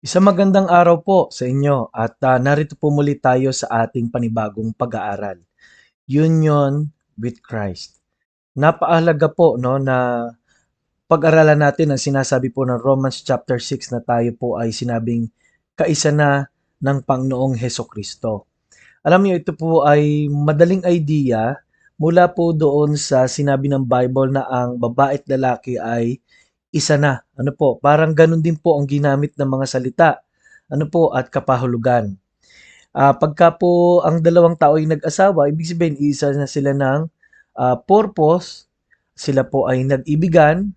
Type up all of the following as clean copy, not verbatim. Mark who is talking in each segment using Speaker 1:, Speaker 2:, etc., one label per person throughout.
Speaker 1: Isang magandang araw po sa inyo at narito po muli tayo sa ating panibagong pag-aaral, Union with Christ. Napakahalaga po no na pag-aralan natin ang sinasabi po ng Romans chapter 6 na tayo po ay sinabing kaisa na ng Panginoong Heso Kristo. Alam niyo ito po ay madaling idea mula po doon sa sinabi ng Bible na ang babae at lalaki ay isa na. Ano po, parang ganun din po ang ginamit ng mga salita. Ano po, at kapahulugan. Pagka po ang dalawang tao ay nag-asawa, ibig sabihin isa na sila ng purpose, sila po ay nag-ibigan,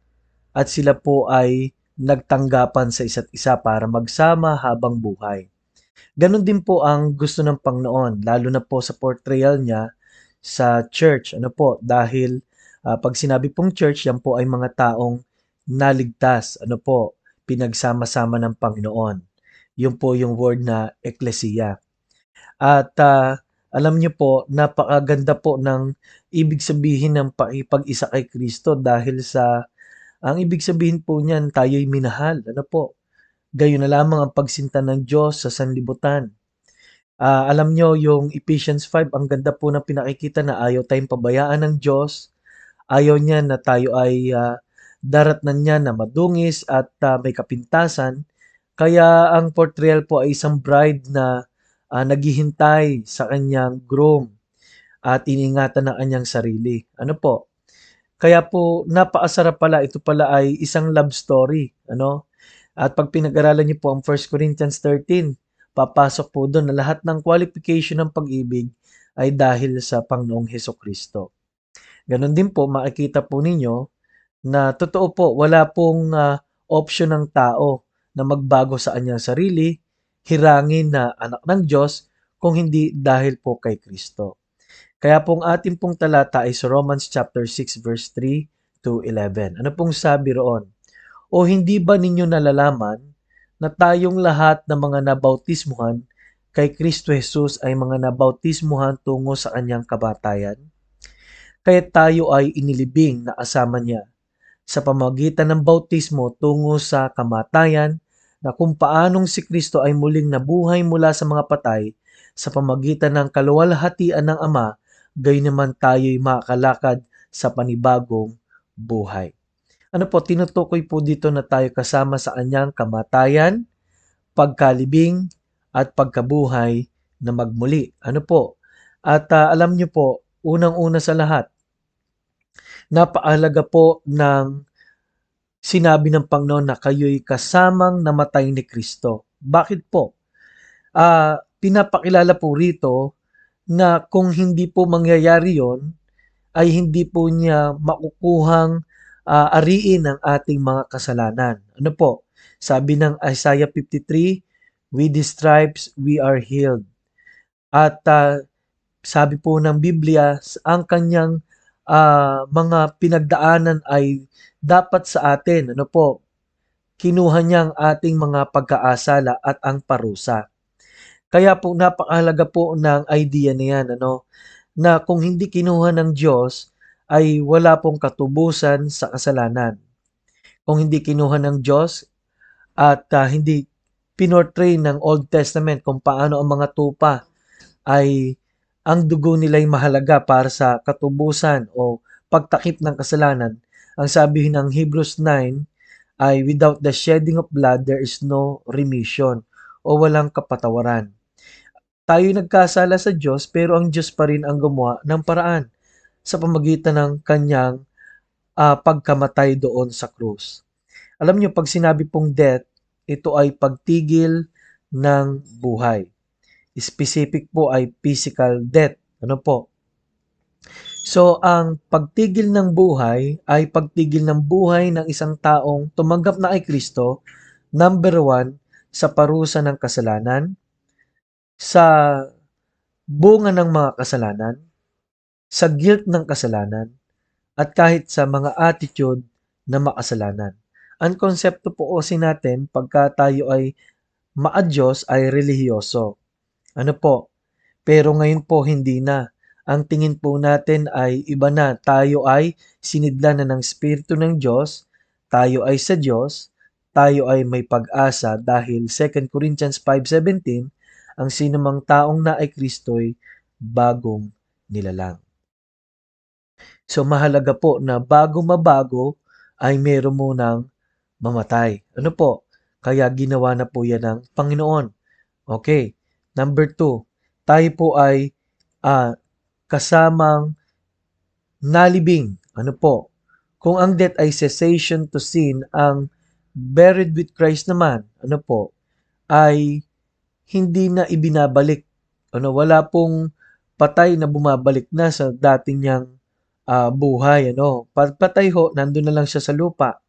Speaker 1: at sila po ay nagtanggapan sa isa't isa para magsama habang buhay. Ganon din po ang gusto ng Panginoon, lalo na po sa portrayal niya sa church. Ano po, dahil pag sinabi pong church, yan po ay mga taong naligtas. Ano po, pinagsama-sama ng Panginoon. Yun po yung word na ecclesia. At alam niyo po, napakaganda po ng ibig sabihin ng pakipag-isa kay Kristo dahil sa ang ibig sabihin po niyan, tayo'y minahal. Ano po? Gayon na lamang ang pagsinta ng Diyos sa sanlibutan. Alam nyo, yung Ephesians 5, ang ganda po ng pinakikita na ayaw tayong pabayaan ng Diyos. Ayaw niya na tayo ay daratnan niya na madungis at may kapintasan. Kaya ang portrayal po ay isang bride na naghihintay sa kanyang groom at iningatan ng kanyang sarili. Ano po? Kaya po napakasarap pala. Ito pala ay isang love story. Ano? At pag pinag-aralan niyo po ang 1 Corinthians 13, papasok po doon na lahat ng qualification ng pag-ibig ay dahil sa Panginoong Heso Kristo. Ganon din po, makikita po ninyo na totoo po, wala pong option ng tao na magbago sa kanyang sarili, hirangin na anak ng Diyos, kung hindi dahil po kay Kristo. Kaya pong ating pong talata ay sa Romans chapter 6 verse 3 to 11. Ano pong sabi roon? O hindi ba ninyo nalalaman na tayong lahat ng mga nabautismuhan kay Kristo Jesus ay mga nabautismuhan tungo sa kanyang kamatayan? Kaya tayo ay inilibing na kasama niya sa pamamagitan ng bautismo tungo sa kamatayan, na kung paanong si Kristo ay muling nabuhay mula sa mga patay sa pamamagitan ng kaluwalhatian ng Ama, gayon naman tayo'y makakalakad sa panibagong buhay. Ano po, tinutukoy po dito na tayo kasama sa kanyang kamatayan, pagkalibing, at pagkabuhay na magmuli. Ano po? At alam niyo po, unang-una sa lahat, napakahalaga po ng sinabi ng Panginoon na kayo'y kasamang namatay ni Kristo. Bakit po? Pinapakilala po rito na kung hindi po mangyayari yon, ay hindi po niya makukuhang ariin ang ating mga kasalanan. Ano po? Sabi ng Isaiah 53, with His stripes we are healed. At sabi po ng Biblia, ang kanyang mga pinagdaanan ay dapat sa atin. Ano po? Kinuha niya ang ating mga pagkaasala at ang parusa. Kaya po napakahalaga po ng idea na yan, ano, na kung hindi kinuha ng Diyos, ay wala pong katubusan sa kasalanan. Kung hindi kinuha ng Diyos at hindi pinortray ng Old Testament kung paano ang mga tupa ay ang dugo nila'y mahalaga para sa katubusan o pagtakip ng kasalanan. Ang sabi ng Hebrews 9 ay without the shedding of blood there is no remission o walang kapatawaran. Tayo nagkasala sa Diyos pero ang Diyos pa rin ang gumawa ng paraan sa pamagitan ng kanyang pagkamatay doon sa krus. Alam niyo, pag sinabi pong death, ito ay pagtigil ng buhay. Specific po ay physical death. Ano po? So, ang pagtigil ng buhay ay pagtigil ng buhay ng isang taong tumanggap na kay Kristo, number one, sa parusa ng kasalanan, sa bunga ng mga kasalanan, sa guilt ng kasalanan, at kahit sa mga attitude na makasalanan. Ang konsepto po kasi natin pagka tayo ay maa-Diyos ay relihiyoso. Ano po? Pero ngayon po hindi na. Ang tingin po natin ay iba na. Tayo ay sinidlan na ng Espiritu ng Diyos. Tayo ay sa Diyos. tayo ay may pag-asa dahil 2 Corinthians 5:17, ang sinumang taong na ay Kristo'y bagong nilalang. So mahalaga po na bago mabago ay meron munang mamatay. Ano po? Kaya ginawa na po yan ng Panginoon. Okay. Number 2, tayo po ay kasamang nalibing. Ano po? Kung ang death ay cessation to sin, ang buried with Christ naman, ano po, ay hindi na ibinabalik. Ano, wala pong patay na bumabalik na sa dating niyang buhay. Ano, patay ho, nandun na lang siya sa lupa.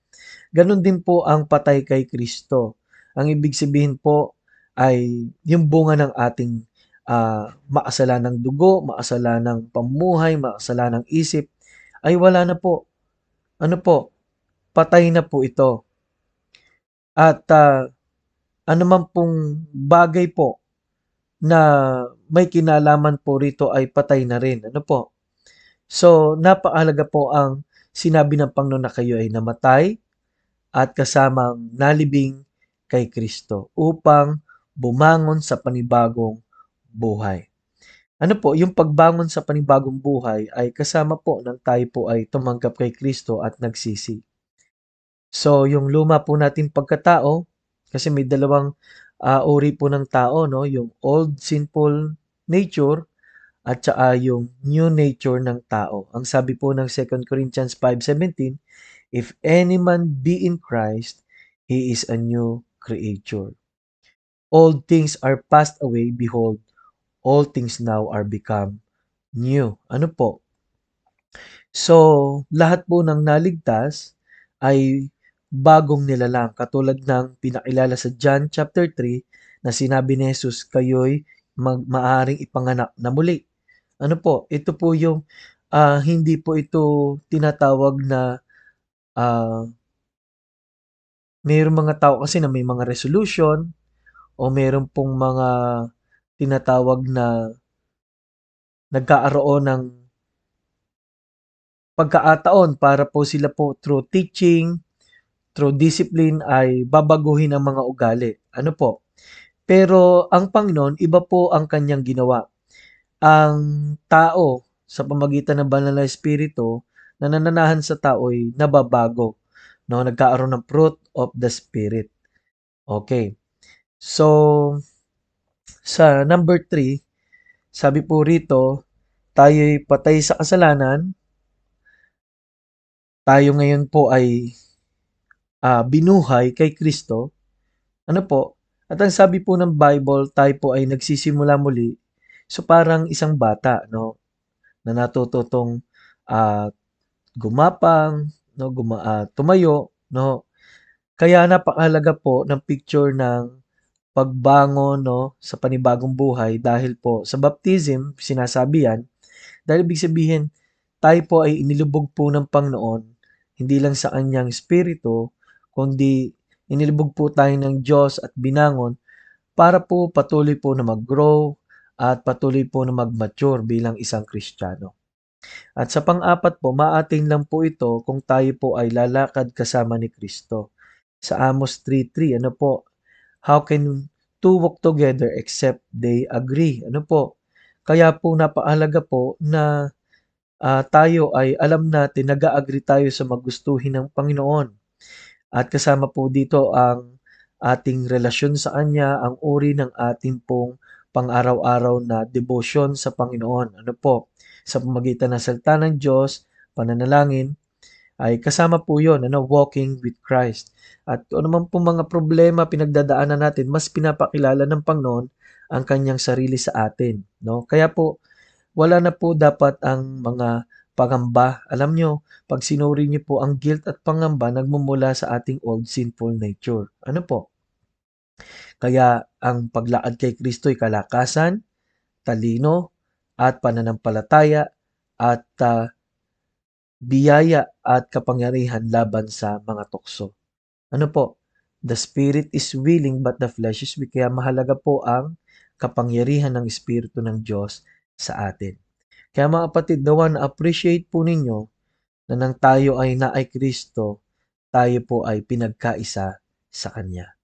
Speaker 1: Ganon din po ang patay kay Kristo. Ang ibig sabihin po ay yung bunga ng ating maasalanang dugo, maasalanang pamuhay, maasalanang isip, ay wala na po. Ano po? Patay na po ito. At anuman pong bagay po na may kinalaman po rito ay patay na rin. Ano po? So, napakahalaga po ang sinabi ng Panginoon na kayo ay namatay at kasamang nalibing kay Kristo upang bumangon sa panibagong buhay. Ano po, yung pagbangon sa panibagong buhay ay kasama po ng tayo po ay tumanggap kay Kristo at nagsisi. So, yung luma po natin pagkatao, kasi may dalawang uri po ng tao, no? Yung old sinful nature at saka yung new nature ng tao. Ang sabi po ng 2 Corinthians 5:17, if any man be in Christ, he is a new creature. Old things are passed away, behold, all things now are become new. Ano po? So, lahat po ng naligtas ay bagong nilalang. Katulad ng pinakilala sa John chapter 3 na sinabi ni Jesus, kayo'y maaaring ipanganak na muli. Ano po? Ito po yung hindi po ito tinatawag na mayroong mga tao kasi na may mga resolution o mayroon pong mga tinatawag na nagkaaroon ng pagkaataon para po sila po through teaching, through discipline ay babaguhin ang mga ugali. Ano po? Pero ang Panginoon, iba po ang kanyang ginawa. Ang tao, sa pamagitan ng banal na espiritu, na nananahan sa tao ay nababago. No? Nagkaaroon ng fruit of the Spirit. Okay. So, sa number 3, sabi po rito, tayo'y patay sa kasalanan. Tayo ngayon po ay binuhay kay Kristo. Ano po? At ang sabi po ng Bible, tayo po ay nagsisimula muli. So parang isang bata, no, na natututong gumapang, no, tumayo, no. Kaya napakahalaga po ng picture ng pagbangon, no, sa panibagong buhay dahil po sa baptism, sinasabi yan, dahil ibig sabihin, tayo po ay inilubog po ng Panginoon, hindi lang sa kanyang espiritu, kundi inilubog po tayo ng Diyos at binangon para po patuloy po na mag-grow at patuloy po na mag-mature bilang isang Kristiyano. At sa pang-apat po, maating lang po ito kung tayo po ay lalakad kasama ni Kristo. Sa Amos 3:3, ano po? How can two walk together except they agree? Ano po? Kaya po napakahalaga po na tayo ay alam natin, nag-agree tayo sa magustuhin ng Panginoon. At kasama po dito ang ating relasyon sa Kanya, ang uri ng ating pong pang-araw-araw na devotion sa Panginoon. Ano po? Sa pamagitan ng salita ng Diyos, pananalangin, ay kasama po yon, ano, walking with Christ. At kung naman po mga problema pinagdadaanan natin, mas pinapakilala ng Panginoon ang kanyang sarili sa atin. No? Kaya po, wala na po dapat ang mga pangamba. Alam nyo, pag sinuri nyo po ang guilt at pangamba, nagmumula sa ating old sinful nature. Ano po? Kaya ang paglakad kay Kristo ay kalakasan, talino, at pananampalataya, at biyaya at kapangyarihan laban sa mga tukso. Ano po? The spirit is willing but the flesh is weak. Kaya mahalaga po ang kapangyarihan ng Espiritu ng Diyos sa atin. Kaya mga kapatid, nawa na-appreciate po ninyo na nang tayo ay naay Kristo, tayo po ay pinagkaisa sa Kanya.